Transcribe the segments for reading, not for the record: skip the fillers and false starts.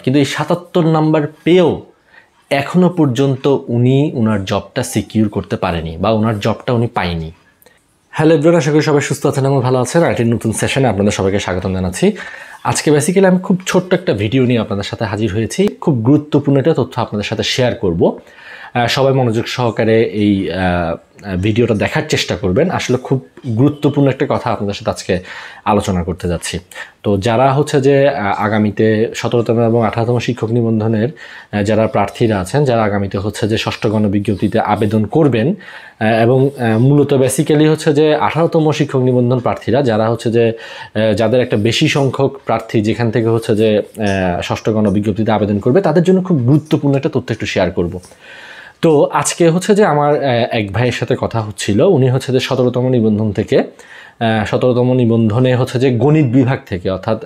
কিন্তু এই ৭৭ নাম্বার পেয়েও এখনো পর্যন্ত উনি ওনার জবটা সিকিউর করতে পারেনি বা ওনার জবটা উনি পায়নি। হ্যালো এভরিওয়ান, আশা করি সবাই সুস্থ আছেন এবং ভালো আছেন। আর একটি নতুন সেশনে আপনাদের সবাইকে স্বাগতম জানাচ্ছি। আজকে বেসিক্যালি আমি খুব ছোট্ট একটা ভিডিও নিয়ে আপনাদের সাথে হাজির হয়েছি। খুব গুরুত্বপূর্ণ একটা তথ্য আপনাদের সাথে শেয়ার করব। সবাই মনোযোগ সহকারে এই ভিডিওটা দেখার চেষ্টা করবেন। আসলে খুব গুরুত্বপূর্ণ একটা কথা আপনাদের সাথে আজকে আলোচনা করতে যাচ্ছি। তো যারা হচ্ছে যে আগামীতে 17তম এবং 18তম শিক্ষক নিবন্ধনের যারা প্রার্থীরা আছেন, যারা আগামীতে হচ্ছে যে ষষ্ঠ গণবিজ্ঞপ্তিতে আবেদন করবেন, এবং মূলত বেসিক্যালি হচ্ছে যে 18তম শিক্ষক নিবন্ধন প্রার্থীরা যারা হচ্ছে যে যাদের একটা বেশি সংখ্যক প্রার্থী যেখান থেকে হচ্ছে যে ষষ্ঠ গণবিজ্ঞপ্তিতে আবেদন করবে, তাদের জন্য খুব গুরুত্বপূর্ণ একটা তথ্য একটু শেয়ার করব। তো আজকে হচ্ছে যে আমার এক ভাইয়ের সাথে কথা হচ্ছিল। উনি হচ্ছে যে 17তম নিবন্ধন থেকে 17তম নিবন্ধনে হচ্ছে যে গণিত বিভাগ থেকে, অর্থাৎ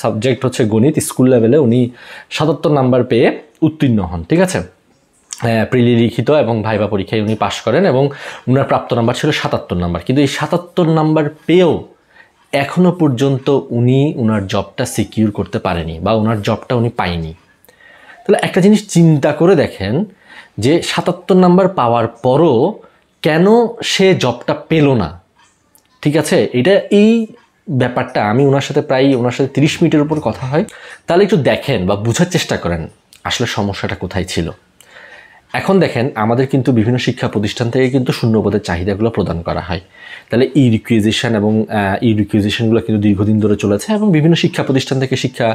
সাবজেক্ট হচ্ছে গণিত, স্কুল লেভেলে উনি 77 নাম্বার পেয়ে উত্তীর্ণ হন। ঠিক আছে, প্রিলি লিখিত এবং ভাইবা পরীক্ষায় উনি পাশ করেন এবং উনার প্রাপ্ত নাম্বার ছিল 77 নাম্বার। কিন্তু এই 77 নাম্বার পেয়েও এখনো পর্যন্ত উনি ওনার জবটা সিকিউর করতে পারেনি বা ওনার জবটা উনি পায়নি। তাহলে একটা জিনিস চিন্তা করে দেখেন যে 77 নাম্বার পাওয়ার পরও কেন সে জবটা পেল না। ঠিক আছে, এই ব্যাপারটা আমি ওনার সাথে 30 মিনিটের উপর কথা হয়। তাহলে একটু দেখেন বা বোঝার চেষ্টা করেন আসলে সমস্যাটা কোথায় ছিল। এখন দেখেন, আমাদের কিন্তু বিভিন্ন শিক্ষা প্রতিষ্ঠান থেকে কিন্তু শূন্যপদের চাহিদাগুলো প্রদান করা হয়। তাহলে এই রিকুইজিশন এবং এই রিকুইজিশনগুলো কিন্তু দীর্ঘদিন ধরে চলেছে এবং বিভিন্ন শিক্ষা প্রতিষ্ঠান থেকে শিক্ষা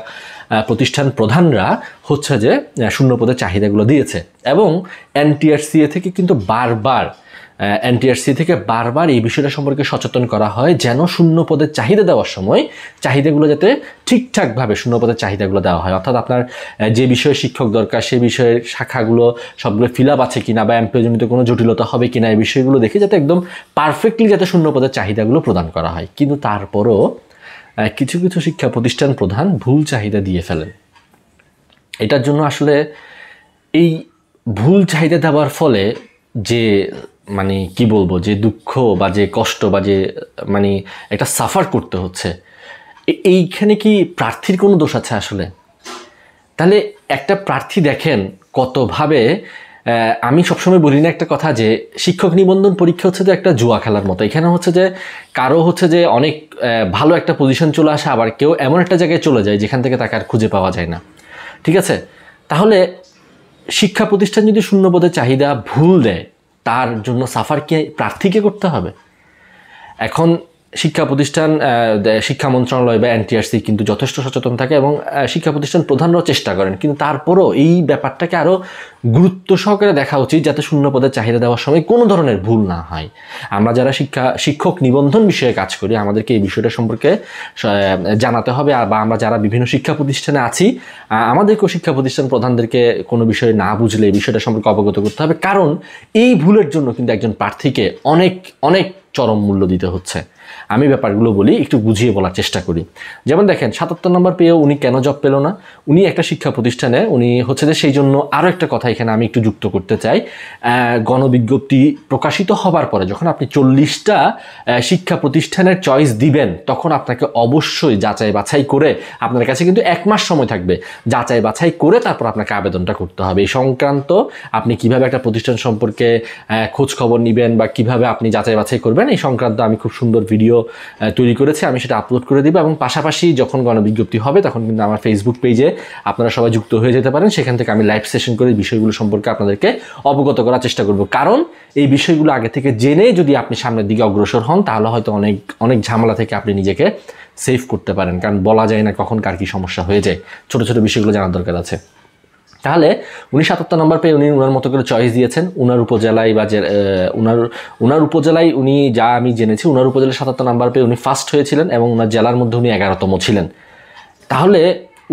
প্রতিষ্ঠান প্রধানরা হচ্ছে যে শূন্যপদের চাহিদাগুলো দিয়েছে এবং এনটিআরসিএ থেকে কিন্তু বারবার এই বিষয়টা সম্পর্কে সচেতন করা হয় যেন শূন্যপদের চাহিদা দেওয়ার সময় চাহিদাগুলো যাতে ঠিকঠাকভাবে শূন্যপদের চাহিদাগুলো দেওয়া হয়। অর্থাৎ আপনার যে বিষয়ে শিক্ষক দরকার সেই বিষয়ের শাখাগুলো সবগুলো ফিল আপ আছে কিনা বা এমপ্লয়জনিত কোনো জটিলতা হবে কিনা, এই বিষয়গুলো দেখে যাতে একদম পারফেক্টলি যাতে শূন্যপদের চাহিদাগুলো প্রদান করা হয়। কিন্তু তারপরও কিছু কিছু শিক্ষা প্রতিষ্ঠান প্রধান ভুল চাহিদা দিয়ে ফেলেন। এটার জন্য আসলে এই ভুল চাহিদা দেওয়ার ফলে যে কি বলবো, যে দুঃখ বা যে কষ্ট বা যে একটা সাফার করতে হচ্ছে, এইখানে কি প্রার্থীর কোনো দোষ আছে আসলে? তাহলে একটা প্রার্থী দেখেন কতভাবে, আমি সবসময় বলি না একটা কথা যে শিক্ষক নিবন্ধন পরীক্ষা হচ্ছে যে একটা জুয়া খেলার মতো। এখানে হচ্ছে যে কারো হচ্ছে যে অনেক ভালো একটা পজিশন চলে আসে, আবার কেউ এমন একটা জায়গায় চলে যায় যেখান থেকে তাকে আর খুঁজে পাওয়া যায় না। ঠিক আছে, তাহলে শিক্ষা প্রতিষ্ঠান যদি শূন্যপদের চাহিদা ভুল দেয়, তার জন্য সাফার কি প্রার্থীকে করতে হবে? এখন শিক্ষা প্রতিষ্ঠান, শিক্ষা মন্ত্রণালয় বা এনটিআরসি কিন্তু যথেষ্ট সচেতন থাকে এবং শিক্ষা প্রতিষ্ঠান প্রধানরাও চেষ্টা করেন, কিন্তু তারপরও এই ব্যাপারটাকে আরও গুরুত্ব সহকারে দেখা উচিত যাতে শূন্যপদের চাহিদা দেওয়ার সময় কোনো ধরনের ভুল না হয়। আমরা যারা শিক্ষক নিবন্ধন বিষয়ে কাজ করি, আমাদেরকে এই বিষয়টা সম্পর্কে জানাতে হবে। বা আমরা যারা বিভিন্ন শিক্ষা প্রতিষ্ঠানে আছি, আমাদেরকেও শিক্ষা প্রতিষ্ঠান প্রধানদেরকে কোনো বিষয়ে না বুঝলে এই বিষয়টা সম্পর্কে অবগত করতে হবে, কারণ এই ভুলের জন্য কিন্তু একজন প্রার্থীকে অনেক অনেক চরম মূল্য দিতে হচ্ছে। আমি ব্যাপারগুলো বলি, একটু বুঝিয়ে বলার চেষ্টা করি। যেমন দেখেন, 77 নম্বর পেয়েও উনি কেন জব পেল না? উনি একটা শিক্ষা প্রতিষ্ঠানে উনি হচ্ছে যে, সেই জন্য আরও একটা কথা এখানে আমি একটু যুক্ত করতে চাই। গণবিজ্ঞপ্তি প্রকাশিত হবার পরে যখন আপনি 40টা শিক্ষা প্রতিষ্ঠানের চয়েস দিবেন, তখন আপনাকে অবশ্যই যাচাই বাছাই করে, আপনার কাছে কিন্তু 1 মাস সময় থাকবে, যাচাই বাছাই করে তারপর আপনাকে আবেদনটা করতে হবে। এই সংক্রান্ত আপনি কিভাবে একটা প্রতিষ্ঠান সম্পর্কে খোঁজ খবর নেবেন বা কিভাবে আপনি যাচাই বাছাই করবেন, এই সংক্রান্ত আমি খুব সুন্দর ভিডিও তৈরি করেছি, আমি সেটা আপলোড করে দিব। এবং পাশাপাশি যখন গণবিজ্ঞপ্তি হবে তখন কিন্তু আমার ফেসবুক পেজে আপনারা সবাই যুক্ত হয়ে যেতে পারেন। সেখান থেকে আমি লাইভ সেশন করে বিষয়গুলো সম্পর্কে আপনাদেরকে অবগত করার চেষ্টা করব, কারণ এই বিষয়গুলো আগে থেকে জেনে যদি আপনি সামনের দিকে অগ্রসর হন, তাহলে হয়তো অনেক অনেক ঝামেলা থেকে আপনি নিজেকে সেভ করতে পারেন। কারণ বলা যায় না কখন কার কি সমস্যা হয়ে যায়, ছোট ছোট বিষয়গুলো জানার দরকার আছে। তাহলে উনি 77 নম্বর পেয়ে উনি ওনার মতো করে চয়েস দিয়েছেন। উনার উপজেলায় বা উনার উপজেলায় উনি, যা আমি জেনেছি, উনার উপজেলায় 77 নাম্বার পেয়ে উনি ফার্স্ট হয়েছিলেন এবং উনার জেলার মধ্যে উনি 11তম ছিলেন। তাহলে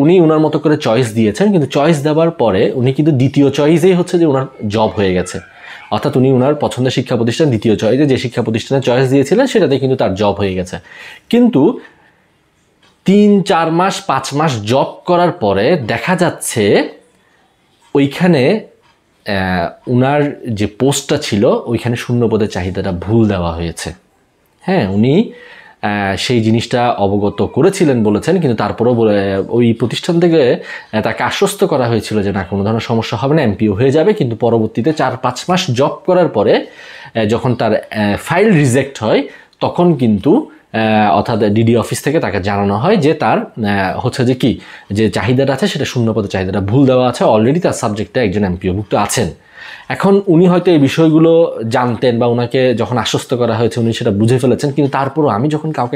উনি উনার মতো করে চয়েস দিয়েছেন, কিন্তু চয়েস দেওয়ার পরে উনি কিন্তু দ্বিতীয় চয়েসেই হচ্ছে যে উনার জব হয়ে গেছে। অর্থাৎ উনি উনার পছন্দের শিক্ষা প্রতিষ্ঠান দ্বিতীয় চয়েসে যে শিক্ষা প্রতিষ্ঠানে চয়েস দিয়েছিলেন সেটাতে কিন্তু তার জব হয়ে গেছে। কিন্তু 3-4 মাস 5 মাস জব করার পরে দেখা যাচ্ছে ওইখানে উনার যে পোস্টটা ছিল ওইখানে শূন্যপদের চাহিদাটা ভুল দেওয়া হয়েছে। হ্যাঁ, উনি সেই জিনিসটা অবগত করেছিলেন বলেছেন, কিন্তু তারপরেও ওই প্রতিষ্ঠান থেকে তাকে আশ্বস্ত করা হয়েছিল যে না, কোনো ধরনের সমস্যা হবে না, এমপিও হয়ে যাবে। কিন্তু পরবর্তীতে 4-5 মাস জব করার পরে যখন তার ফাইল রিজেক্ট হয়, তখন কিন্তু অর্থাৎ ডিডি অফিস থেকে তাকে জানানো হয় যে তার হচ্ছে যে কি, যে চাহিদাটা আছে সেটা শূন্যপদের চাহিদাটা ভুল দেওয়া আছে, অলরেডি তার সাবজেক্টে একজন এমপিওভুক্ত আছেন। এখন উনি হয়তো এই বিষয়গুলো জানতেন বা ওনাকে যখন আশ্বস্ত করা হয়েছে উনি সেটা বুঝে ফেলেছেন, কিন্তু তারপরও আমি যখন কাউকে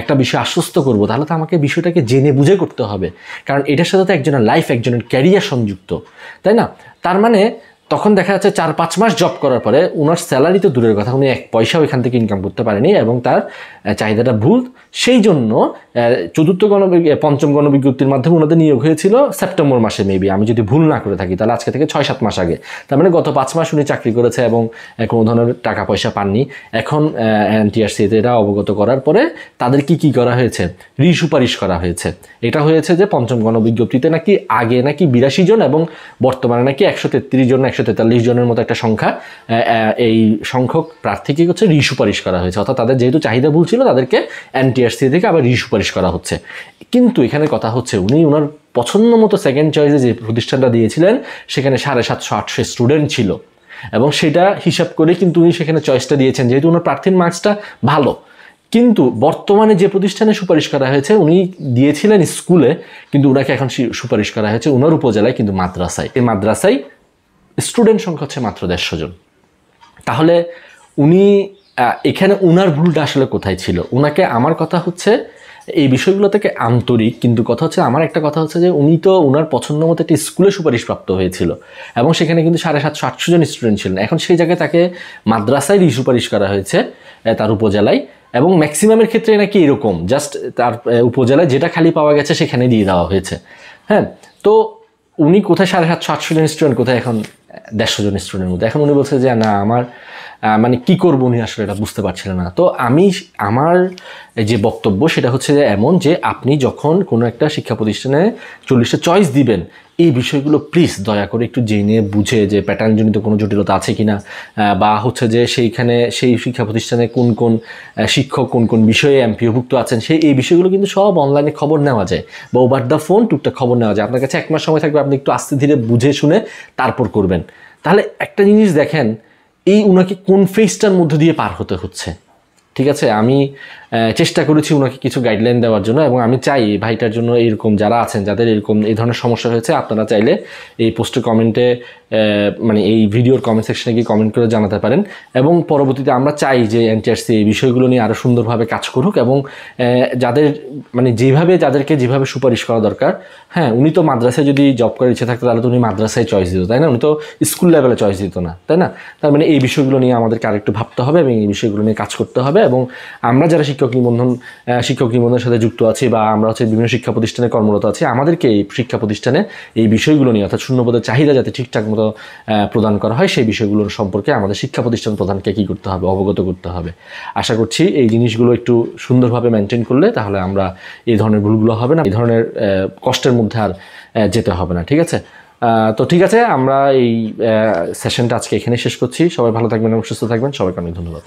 একটা বিষয় আশ্বস্ত করব, তাহলে তো আমাকে বিষয়টাকে জেনে বুঝে করতে হবে, কারণ এটার সাথে তো একজনের লাইফ, একজনের ক্যারিয়ার সংযুক্ত, তাই না? তার মানে তখন দেখা যাচ্ছে 4-5 মাস জব করার পরে ওনার স্যালারি তো দূরের কথা, উনি 1 পয়সাও এখান থেকে ইনকাম করতে পারেনি এবং তার চাহিদাটা ভুল। সেই জন্য পঞ্চম গণবিজ্ঞপ্তির মাধ্যমে ওনাদের নিয়োগ হয়েছিল সেপ্টেম্বর মাসে, মেবি আমি যদি ভুল না করে থাকি, তাহলে আজকে থেকে 6-7 মাস আগে। তার মানে গত 5 মাস উনি চাকরি করেছে এবং কোনো ধরনের টাকা পয়সা পাননি। এখন এনটিআরসিতে এটা অবগত করার পরে তাদের কি করা হয়েছে, রিসুপারিশ করা হয়েছে। এটা হয়েছে যে পঞ্চম গণবিজ্ঞপ্তিতে নাকি আগে নাকি 82 জন এবং বর্তমানে নাকি 133 জন, 143 জনের মতো একটা সংখ্যা, এই সংখ্যক প্রার্থীকে হচ্ছে রিসুপারিশ করা হয়েছে। অর্থাৎ তাদের যেহেতু চাহিদা ভুল ছিল, তাদেরকে এনটিআরসি থেকে আবার রিসুপারিশ করা হচ্ছে। কিন্তু এখানে কথা হচ্ছে, উনি ওনার পছন্দ মতো সেকেন্ড চয়েসে যে প্রতিষ্ঠানটা দিয়েছিলেন সেখানে 750-800 স্টুডেন্ট ছিল এবং সেটা হিসাব করে কিন্তু উনি সেখানে চয়েসটা দিয়েছেন, যেহেতু ওনার প্রার্থীর মার্কসটা ভালো। কিন্তু বর্তমানে যে প্রতিষ্ঠানে সুপারিশ করা হয়েছে, উনি দিয়েছিলেন স্কুলে, কিন্তু ওনাকে এখন সুপারিশ করা হয়েছে ওনার উপজেলায়, কিন্তু মাদ্রাসায়। এই মাদ্রাসায় স্টুডেন্ট সংখ্যা হচ্ছে মাত্র 150 জন। তাহলে উনি এখানে উনার ভুলটা আসলে কোথায় ছিল? উনাকে, আমার কথা হচ্ছে এই বিষয়গুলো থেকে আন্তরিক, কিন্তু কথা হচ্ছে, আমার একটা কথা হচ্ছে যে উনি তো ওনার পছন্দ মতো একটি স্কুলে সুপারিশপ্রাপ্ত হয়েছিল এবং সেখানে কিন্তু 750-800 জন স্টুডেন্ট ছিলেন। এখন সেই জায়গায় তাকে মাদ্রাসায় রিসুপারিশ করা হয়েছে তার উপজেলায়, এবং ম্যাক্সিমামের ক্ষেত্রে নাকি এরকম, জাস্ট তার উপজেলায় যেটা খালি পাওয়া গেছে সেখানে দিয়ে দেওয়া হয়েছে। হ্যাঁ, তো উনি কোথায় 750-800 জন স্টুডেন্ট, কোথায় এখন 150 জন স্টুডেন্টের মধ্যে? এখন উনি বলছে যে না, আমার মানে কি করবো, উনি আসলে এটা বুঝতে পারছিলেন না। তো আমার যে বক্তব্য সেটা হচ্ছে যে এমন, যে আপনি যখন কোনো একটা শিক্ষা প্রতিষ্ঠানে 40টা চয়েস দিবেন, এই বিষয়গুলো প্লিজ দয়া করে একটু জেনে বুঝে, যে প্যাটার্নজনিত কোনো জটিলতা আছে কিনা, বা হচ্ছে যে সেইখানে সেই শিক্ষা প্রতিষ্ঠানে কোন শিক্ষক কোন বিষয়ে এমপিওভুক্ত আছেন, এই বিষয়গুলো কিন্তু সব অনলাইনে খবর নেওয়া যায়, বা ওভার দ্য ফোন টুকটাক খবর নেওয়া যায়। আপনার কাছে 1 মাস সময় থাকবে, আপনি একটু আস্তে ধীরে বুঝে শুনে তারপর করবেন। তাহলে একটা জিনিস দেখেন, উনাকে কোন ফেজটার মধ্যে দিয়ে পার হতে হচ্ছে। ঠিক আছে, আমি চেষ্টা করেছি ওনাকে কিছু গাইডলাইন দেওয়ার জন্য, এবং আমি চাই ভাইটার জন্য এরকম যারা আছেন, যাদের এরকম এই ধরনের সমস্যা হয়েছে, আপনারা চাইলে এই পোস্টের কমেন্টে, মানে এই ভিডিওর কমেন্ট সেকশনে গিয়ে কমেন্ট করে জানাতে পারেন। এবং পরবর্তীতে আমরা চাই যে এনটিআরসি এই বিষয়গুলো নিয়ে আরও সুন্দরভাবে কাজ করুক, এবং যাদের মানে যাদেরকে যেভাবে সুপারিশ করা দরকার। হ্যাঁ, উনি তো মাদ্রাসায় যদি জব করার ইচ্ছে থাকতো, তাহলে তো উনি মাদ্রাসায় চয়েস দিত, তাই না? উনি তো স্কুল লেভেলে চয়েস দিত না, তাই না? তার মানে এই বিষয়গুলো নিয়ে আমাদেরকে আরেকটু ভাবতে হবে এবং এই বিষয়গুলো নিয়ে কাজ করতে হবে। এবং আমরা যারা শিক্ষক নিবন্ধনের সাথে যুক্ত আছি, বা আমরা হচ্ছে বিভিন্ন শিক্ষা প্রতিষ্ঠানে কর্মরত আছি, আমাদেরকে এই শিক্ষা প্রতিষ্ঠানে এই বিষয়গুলো নিয়ে, অর্থাৎ শূন্যপদের চাহিদা যাতে ঠিকঠাক মতো প্রদান করা হয়, সেই বিষয়গুলোর সম্পর্কে আমাদের শিক্ষা প্রতিষ্ঠান প্রধানকে কী করতে হবে, অবগত করতে হবে। আশা করছি এই জিনিসগুলো একটু সুন্দরভাবে মেনটেন করলে তাহলে আমরা এই ধরনের ভুলগুলো হবে না, এই ধরনের কষ্টের মধ্যে আর যেতে হবে না। ঠিক আছে, তো ঠিক আছে, আমরা এই সেশনটা আজকে এখানে শেষ করছি। সবাই ভালো থাকবেন এবং সুস্থ থাকবেন। সবাইকে অনেক ধন্যবাদ।